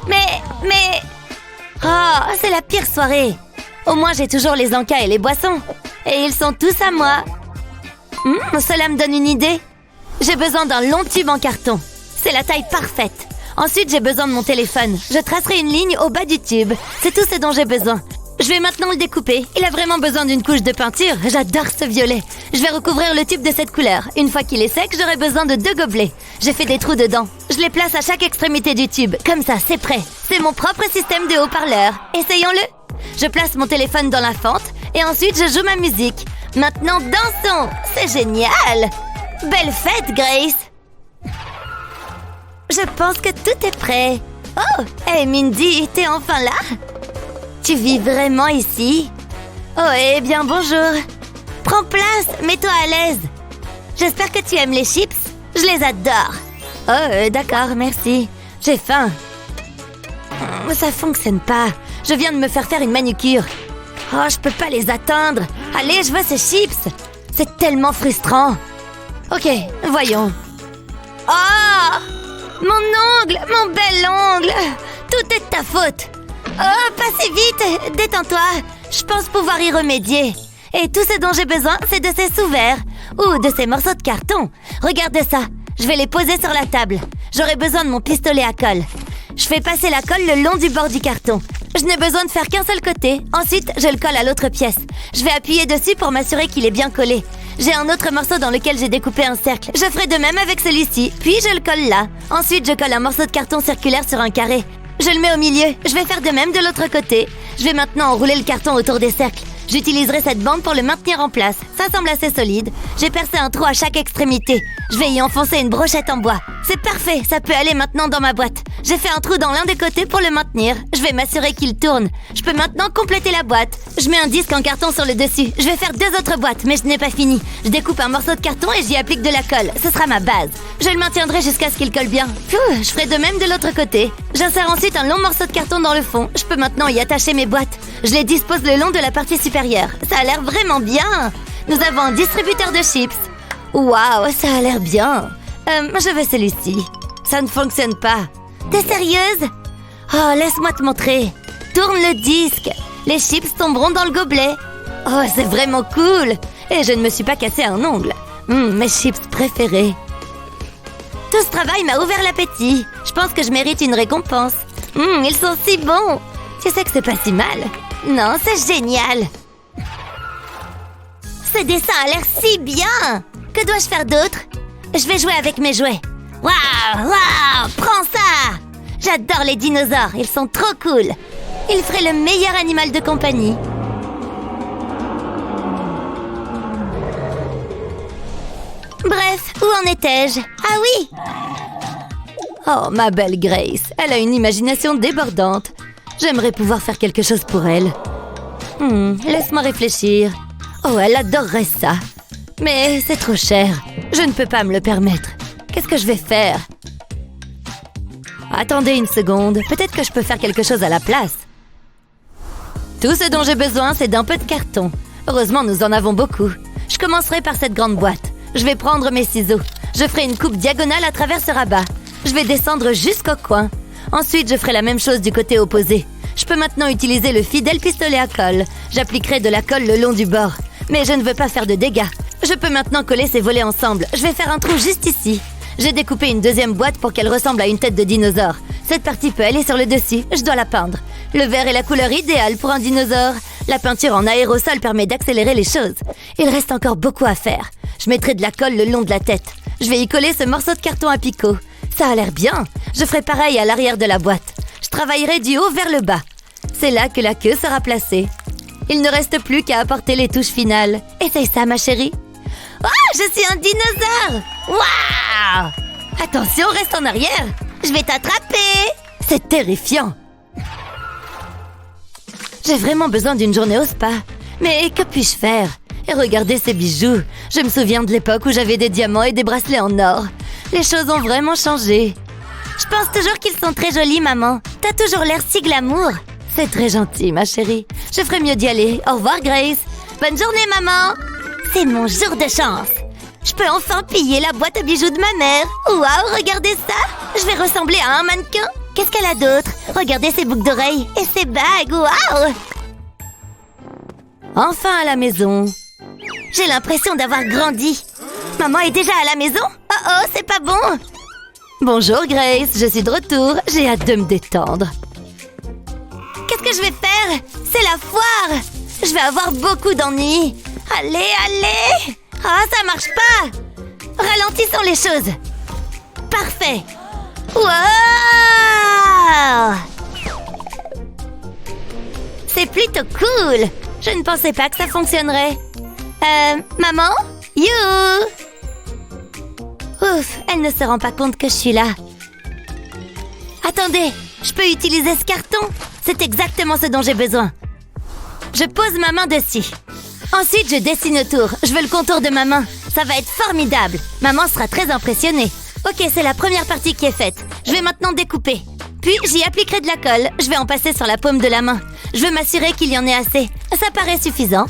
Mais... Oh, c'est la pire soirée. Au moins, j'ai toujours les encas et les boissons. Et ils sont tous à moi. Cela me donne une idée. J'ai besoin d'un long tube en carton. C'est la taille parfaite. Ensuite, j'ai besoin de mon téléphone. Je tracerai une ligne au bas du tube. C'est tout ce dont j'ai besoin. Je vais maintenant le découper. Il a vraiment besoin d'une couche de peinture. J'adore ce violet. Je vais recouvrir le tube de cette couleur. Une fois qu'il est sec, j'aurai besoin de 2 gobelets. J'ai fait des trous dedans. Je les place à chaque extrémité du tube. Comme ça, c'est prêt. C'est mon propre système de haut-parleur. Essayons-le. Je place mon téléphone dans la fente et ensuite je joue ma musique. Maintenant, dansons. C'est génial. Belle fête, Grace. Je pense que tout est prêt. Oh, hey Mindy, t'es enfin là? Tu vis vraiment ici? Oh, eh bien, bonjour. Prends place, mets-toi à l'aise. J'espère que tu aimes les chips. Je les adore. Oh, d'accord, merci. J'ai faim. Ça fonctionne pas. Je viens de me faire une manucure. Oh, je peux pas les atteindre. Allez, je veux ces chips. C'est tellement frustrant. Ok, voyons. Oh! Mon ongle! Mon bel ongle! Tout est de ta faute. Oh, passez vite! Détends-toi! Je pense pouvoir y remédier. Et tout ce dont j'ai besoin, c'est de ces sous-verres. Ou de ces morceaux de carton. Regardez ça. Je vais les poser sur la table. J'aurai besoin de mon pistolet à colle. Je fais passer la colle le long du bord du carton. Je n'ai besoin de faire qu'un seul côté. Ensuite, je le colle à l'autre pièce. Je vais appuyer dessus pour m'assurer qu'il est bien collé. J'ai un autre morceau dans lequel j'ai découpé un cercle. Je ferai de même avec celui-ci. Puis je le colle là. Ensuite, je colle un morceau de carton circulaire sur un carré. Je le mets au milieu. Je vais faire de même de l'autre côté. Je vais maintenant enrouler le carton autour des cercles. J'utiliserai cette bande pour le maintenir en place. Ça semble assez solide. J'ai percé un trou à chaque extrémité. Je vais y enfoncer une brochette en bois. C'est parfait, ça peut aller maintenant dans ma boîte. J'ai fait un trou dans l'un des côtés pour le maintenir. Je vais m'assurer qu'il tourne. Je peux maintenant compléter la boîte. Je mets un disque en carton sur le dessus. Je vais faire 2 autres boîtes, mais je n'ai pas fini. Je découpe un morceau de carton et j'y applique de la colle. Ce sera ma base. Je le maintiendrai jusqu'à ce qu'il colle bien. Je ferai de même de l'autre côté. J'insère ensuite un long morceau de carton dans le fond. Je peux maintenant y attacher mes boîtes. Je les dispose le long de la partie supérieure. Ça a l'air vraiment bien. Nous avons un distributeur de chips. Waouh, ça a l'air bien. Je veux celui-ci. Ça ne fonctionne pas. T'es sérieuse? Oh, laisse-moi te montrer. Tourne le disque. Les chips tomberont dans le gobelet. Oh, c'est vraiment cool. Et je ne me suis pas cassé un ongle. Mes chips préférés. Tout ce travail m'a ouvert l'appétit. Je pense que je mérite une récompense. Ils sont si bons. Tu sais que c'est pas si mal. Non, c'est génial. Ce dessin a l'air si bien. Que dois-je faire d'autre? Je vais jouer avec mes jouets. Waouh, prends ça. J'adore les dinosaures, ils sont trop cool. Ils feraient le meilleur animal de compagnie. Bref, où en étais-je? Ah oui! Oh, ma belle Grace, elle a une imagination débordante. J'aimerais pouvoir faire quelque chose pour elle. Laisse-moi réfléchir. Oh, elle adorerait ça. Mais c'est trop cher. Je ne peux pas me le permettre. Qu'est-ce que je vais faire? Attendez une seconde. Peut-être que je peux faire quelque chose à la place. Tout ce dont j'ai besoin, c'est d'un peu de carton. Heureusement, nous en avons beaucoup. Je commencerai par cette grande boîte. Je vais prendre mes ciseaux. Je ferai une coupe diagonale à travers ce rabat. Je vais descendre jusqu'au coin. Ensuite, je ferai la même chose du côté opposé. Je peux maintenant utiliser le fidèle pistolet à colle. J'appliquerai de la colle le long du bord. Mais je ne veux pas faire de dégâts. Je peux maintenant coller ces volets ensemble. Je vais faire un trou juste ici. J'ai découpé une deuxième boîte pour qu'elle ressemble à une tête de dinosaure. Cette partie peut aller sur le dessus. Je dois la peindre. Le vert est la couleur idéale pour un dinosaure. La peinture en aérosol permet d'accélérer les choses. Il reste encore beaucoup à faire. Je mettrai de la colle le long de la tête. Je vais y coller ce morceau de carton à picot. Ça a l'air bien. Je ferai pareil à l'arrière de la boîte. Je travaillerai du haut vers le bas. C'est là que la queue sera placée. Il ne reste plus qu'à apporter les touches finales. Essaye ça, ma chérie. Oh, je suis un dinosaure! Waouh! Attention, reste en arrière. Je vais t'attraper. C'est terrifiant. J'ai vraiment besoin d'une journée au spa. Mais que puis-je faire? Et regardez ces bijoux. Je me souviens de l'époque où j'avais des diamants et des bracelets en or. Les choses ont vraiment changé. Je pense toujours qu'ils sont très jolis, maman. T'as toujours l'air si glamour. C'est très gentil, ma chérie. Je ferais mieux d'y aller. Au revoir, Grace. Bonne journée, maman. C'est mon jour de chance. Je peux enfin piller la boîte à bijoux de ma mère. Waouh, regardez ça. Je vais ressembler à un mannequin. Qu'est-ce qu'elle a d'autre? Regardez ses boucles d'oreilles et ses bagues. Waouh. Enfin à la maison. J'ai l'impression d'avoir grandi. Maman est déjà à la maison? Oh, c'est pas bon. Bonjour, Grace. Je suis de retour. J'ai hâte de me détendre. Qu'est-ce que je vais faire? C'est la foire. Je vais avoir beaucoup d'ennuis. Allez. Ah, ça marche pas. Ralentissons les choses. Parfait. Wow! C'est plutôt cool. Je ne pensais pas que ça fonctionnerait. Maman? You! Ouf, elle ne se rend pas compte que je suis là. Attendez, je peux utiliser ce carton. C'est exactement ce dont j'ai besoin. Je pose ma main dessus. Ensuite, je dessine autour. Je veux le contour de ma main. Ça va être formidable. Maman sera très impressionnée. Ok, c'est la première partie qui est faite. Je vais maintenant découper. Puis, j'y appliquerai de la colle. Je vais en passer sur la paume de la main. Je veux m'assurer qu'il y en ait assez. Ça paraît suffisant.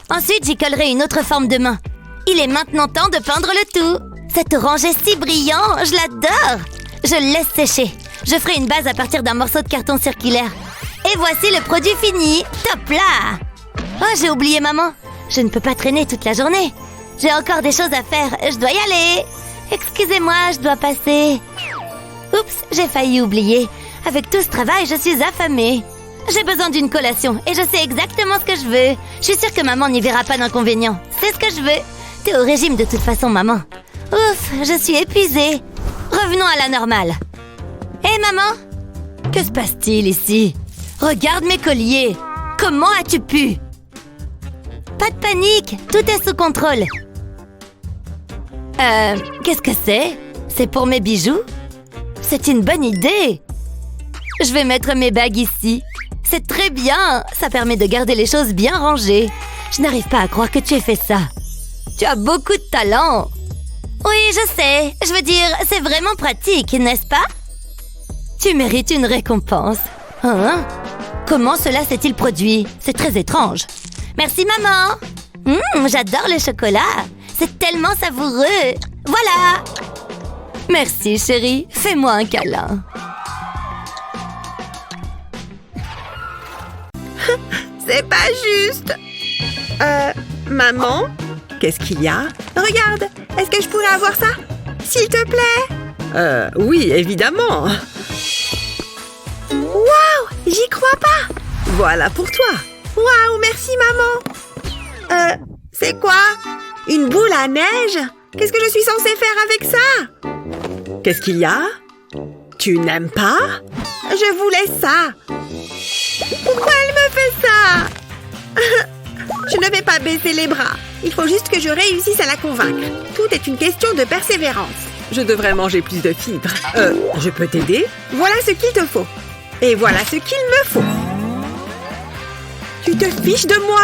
Ensuite, j'y collerai une autre forme de main. Il est maintenant temps de peindre le tout. Cet orange est si brillant, je l'adore. Je le laisse sécher. Je ferai une base à partir d'un morceau de carton circulaire. Et voici le produit fini. Top là! Oh, j'ai oublié maman. Je ne peux pas traîner toute la journée. J'ai encore des choses à faire. Je dois y aller. Excusez-moi, je dois passer. Oups, j'ai failli oublier. Avec tout ce travail, je suis affamée. J'ai besoin d'une collation et je sais exactement ce que je veux. Je suis sûre que maman n'y verra pas d'inconvénient. C'est ce que je veux. T'es au régime de toute façon, maman. Ouf, je suis épuisée. Revenons à la normale. Hé, maman? Que se passe-t-il ici? Regarde mes colliers. Comment as-tu pu? Pas de panique, tout est sous contrôle. Qu'est-ce que c'est? C'est pour mes bijoux? C'est une bonne idée. Je vais mettre mes bagues ici. C'est très bien. Ça permet de garder les choses bien rangées. Je n'arrive pas à croire que tu aies fait ça. Tu as beaucoup de talent. Oui, je sais. Je veux dire, c'est vraiment pratique, n'est-ce pas? Tu mérites une récompense. Hein? Comment cela s'est-il produit? C'est très étrange. Merci, maman. J'adore le chocolat. C'est tellement savoureux. Voilà. Merci, chérie. Fais-moi un câlin. C'est pas juste. Maman? Qu'est-ce qu'il y a? Regarde, est-ce que je pourrais avoir ça? S'il te plaît? Oui, évidemment. Waouh, j'y crois pas. Voilà pour toi. Waouh, merci maman. C'est quoi? Une boule à neige? Qu'est-ce que je suis censée faire avec ça? Qu'est-ce qu'il y a? Tu n'aimes pas? Je voulais ça. Pourquoi elle me fait ça? Je ne vais pas baisser les bras. Il faut juste que je réussisse à la convaincre. Tout est une question de persévérance. Je devrais manger plus de fibres. Je peux t'aider? Voilà ce qu'il te faut. Et voilà ce qu'il me faut. Tu te fiches de moi?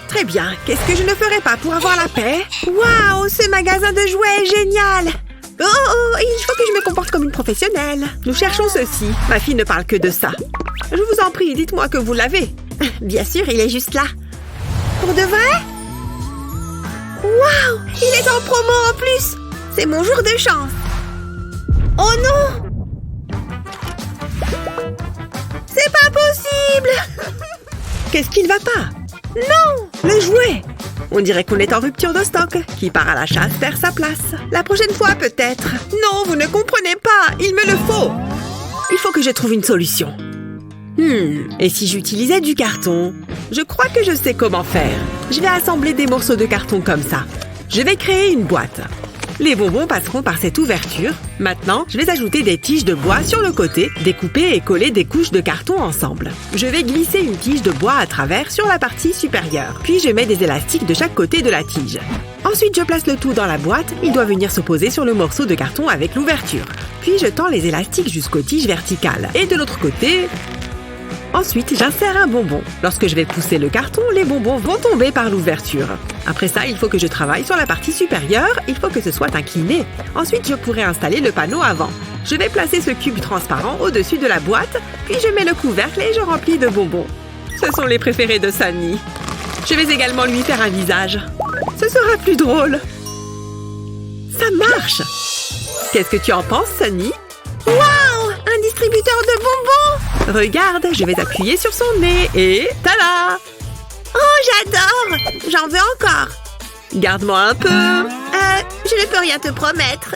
Très bien. Qu'est-ce que je ne ferais pas pour avoir la paix? Waouh, ce magasin de jouets est génial! Oh, il faut que je me comporte comme une professionnelle. Nous cherchons ceci. Ma fille ne parle que de ça. Je vous en prie, dites-moi que vous l'avez. Bien sûr, il est juste là. Pour de vrai? Waouh, il est en promo en plus. C'est mon jour de chance. Oh non! C'est pas possible! Qu'est-ce qu'il va pas? Non! Le jouet! On dirait qu'on est en rupture de stock. Qui part à la chasse perd sa place. La prochaine fois, peut-être. Non, vous ne comprenez pas. Il me le faut. Il faut que je trouve une solution. Et si j'utilisais du carton? Je crois que je sais comment faire. Je vais assembler des morceaux de carton comme ça. Je vais créer une boîte. Les bonbons passeront par cette ouverture. Maintenant, je vais ajouter des tiges de bois sur le côté, découper et coller des couches de carton ensemble. Je vais glisser une tige de bois à travers sur la partie supérieure. Puis je mets des élastiques de chaque côté de la tige. Ensuite, je place le tout dans la boîte. Il doit venir se poser sur le morceau de carton avec l'ouverture. Puis je tends les élastiques jusqu'aux tiges verticales. Et de l'autre côté... Ensuite, j'insère un bonbon. Lorsque je vais pousser le carton, les bonbons vont tomber par l'ouverture. Après ça, il faut que je travaille sur la partie supérieure. Il faut que ce soit incliné. Ensuite, je pourrai installer le panneau avant. Je vais placer ce cube transparent au-dessus de la boîte, puis je mets le couvercle et je remplis de bonbons. Ce sont les préférés de Sunny. Je vais également lui faire un visage. Ce sera plus drôle. Ça marche! Qu'est-ce que tu en penses, Sunny? Waouh! Un distributeur de bonbons! Regarde, je vais appuyer sur son nez et... tada! Oh, j'adore! J'en veux encore! Garde-moi un peu! Je ne peux rien te promettre.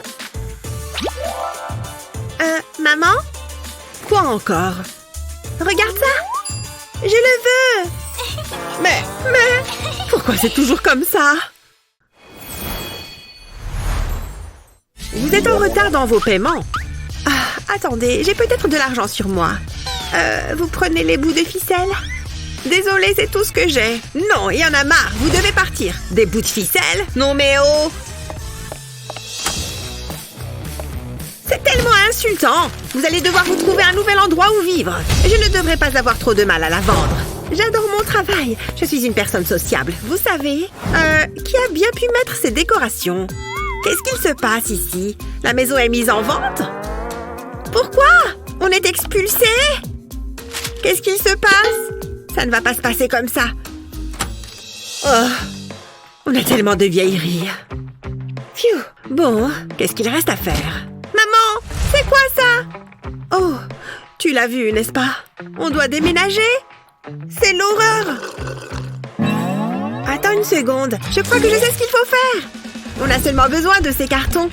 Maman? Quoi encore? Regarde ça! Je le veux! Mais... Pourquoi c'est toujours comme ça? Vous êtes en retard dans vos paiements. Attendez, j'ai peut-être de l'argent sur moi. Vous prenez les bouts de ficelle? Désolée, c'est tout ce que j'ai. Non, il y en a marre, vous devez partir. Des bouts de ficelle? Non mais oh! C'est tellement insultant! Vous allez devoir vous trouver un nouvel endroit où vivre. Je ne devrais pas avoir trop de mal à la vendre. J'adore mon travail. Je suis une personne sociable, vous savez. Qui a bien pu mettre ces décorations? Qu'est-ce qu'il se passe ici? La maison est mise en vente? Pourquoi? On est expulsés? Qu'est-ce qu'il se passe? Ça ne va pas se passer comme ça. Oh, on a tellement de vieilleries. Phew, bon, qu'est-ce qu'il reste à faire? Maman, c'est quoi ça? Oh, tu l'as vu, n'est-ce pas? On doit déménager? C'est l'horreur! Attends une seconde, je crois que je sais ce qu'il faut faire. On a seulement besoin de ces cartons.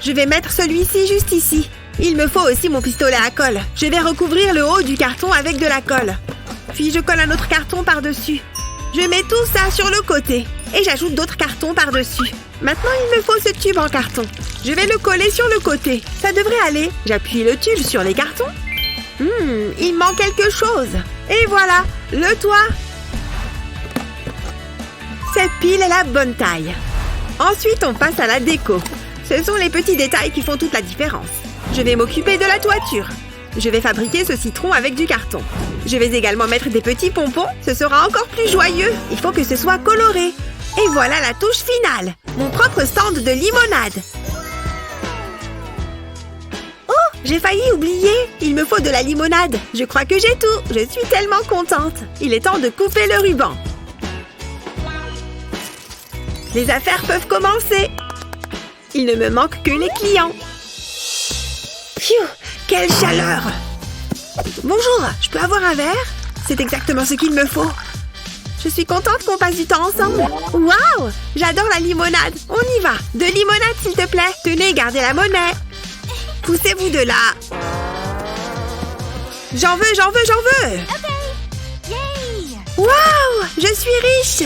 Je vais mettre celui-ci juste ici. Il me faut aussi mon pistolet à colle. Je vais recouvrir le haut du carton avec de la colle. Puis je colle un autre carton par-dessus. Je mets tout ça sur le côté. Et j'ajoute d'autres cartons par-dessus. Maintenant, il me faut ce tube en carton. Je vais le coller sur le côté. Ça devrait aller. J'appuie le tube sur les cartons. Il manque quelque chose. Et voilà, le toit. Cette pile est la bonne taille. Ensuite, on passe à la déco. Ce sont les petits détails qui font toute la différence. Je vais m'occuper de la toiture. Je vais fabriquer ce citron avec du carton. Je vais également mettre des petits pompons. Ce sera encore plus joyeux. Il faut que ce soit coloré. Et voilà la touche finale. Mon propre stand de limonade. Oh, j'ai failli oublier. Il me faut de la limonade. Je crois que j'ai tout. Je suis tellement contente. Il est temps de couper le ruban. Les affaires peuvent commencer. Il ne me manque que les clients. Pfiou, quelle chaleur! Bonjour, je peux avoir un verre? C'est exactement ce qu'il me faut. Je suis contente qu'on passe du temps ensemble. Waouh! J'adore la limonade. On y va. De limonade, s'il te plaît. Tenez, gardez la monnaie. Poussez-vous de là. J'en veux, j'en veux, j'en veux. Ok. Yay! Waouh! Je suis riche.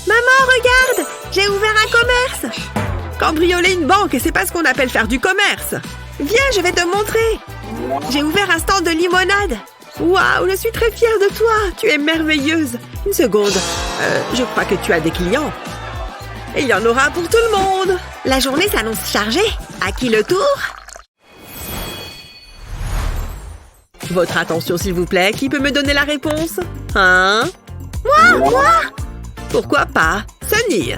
Maman, regarde! J'ai ouvert un commerce. Cambrioler une banque, c'est pas ce qu'on appelle faire du commerce. Viens, je vais te montrer. J'ai ouvert un stand de limonade. Waouh, je suis très fière de toi. Tu es merveilleuse. Une seconde. Je crois que tu as des clients. Et il y en aura pour tout le monde. La journée s'annonce chargée. À qui le tour? Votre attention, s'il vous plaît. Qui peut me donner la réponse? Hein? Moi? Pourquoi pas? Sunny.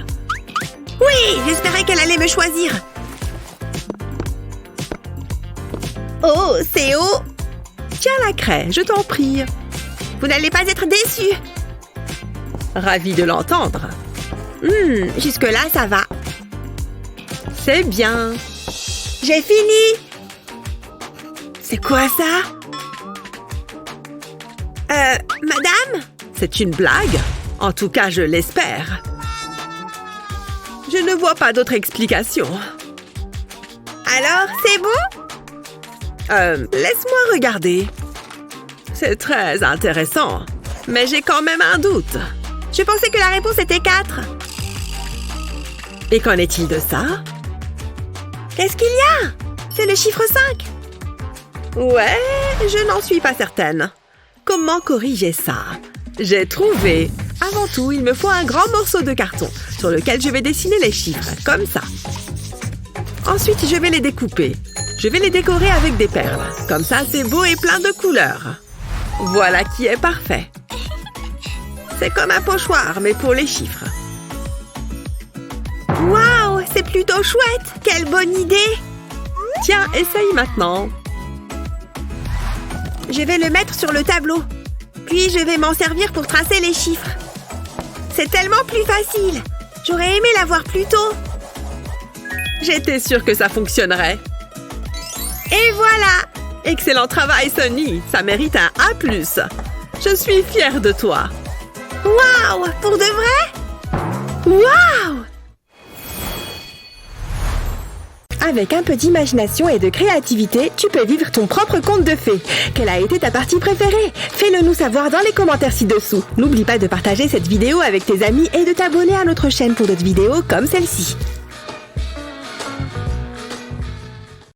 Oui, j'espérais qu'elle allait me choisir. Oh, c'est haut. Tiens la craie, je t'en prie. Vous n'allez pas être déçus. Ravi de l'entendre. Jusque-là, ça va. C'est bien. J'ai fini. C'est quoi ça? Madame? C'est une blague? En tout cas, je l'espère. Je ne vois pas d'autre explication. Alors, c'est bon? Laisse-moi regarder. C'est très intéressant. Mais j'ai quand même un doute. Je pensais que la réponse était 4. Et qu'en est-il de ça? Qu'est-ce qu'il y a? C'est le chiffre 5. Ouais, je n'en suis pas certaine. Comment corriger ça? J'ai trouvé. Avant tout, il me faut un grand morceau de carton sur lequel je vais dessiner les chiffres, comme ça. Ensuite, je vais les découper. Je vais les décorer avec des perles. Comme ça, c'est beau et plein de couleurs. Voilà qui est parfait. C'est comme un pochoir, mais pour les chiffres. Waouh, c'est plutôt chouette! Quelle bonne idée! Tiens, essaye maintenant. Je vais le mettre sur le tableau. Puis, je vais m'en servir pour tracer les chiffres. C'est tellement plus facile. J'aurais aimé l'avoir plus tôt. J'étais sûre que ça fonctionnerait. Et voilà! Excellent travail, Sunny. Ça mérite un A+. Je suis fière de toi. Waouh! Pour de vrai? Waouh! Avec un peu d'imagination et de créativité, tu peux vivre ton propre conte de fées. Quelle a été ta partie préférée? Fais-le nous savoir dans les commentaires ci-dessous. N'oublie pas de partager cette vidéo avec tes amis et de t'abonner à notre chaîne pour d'autres vidéos comme celle-ci.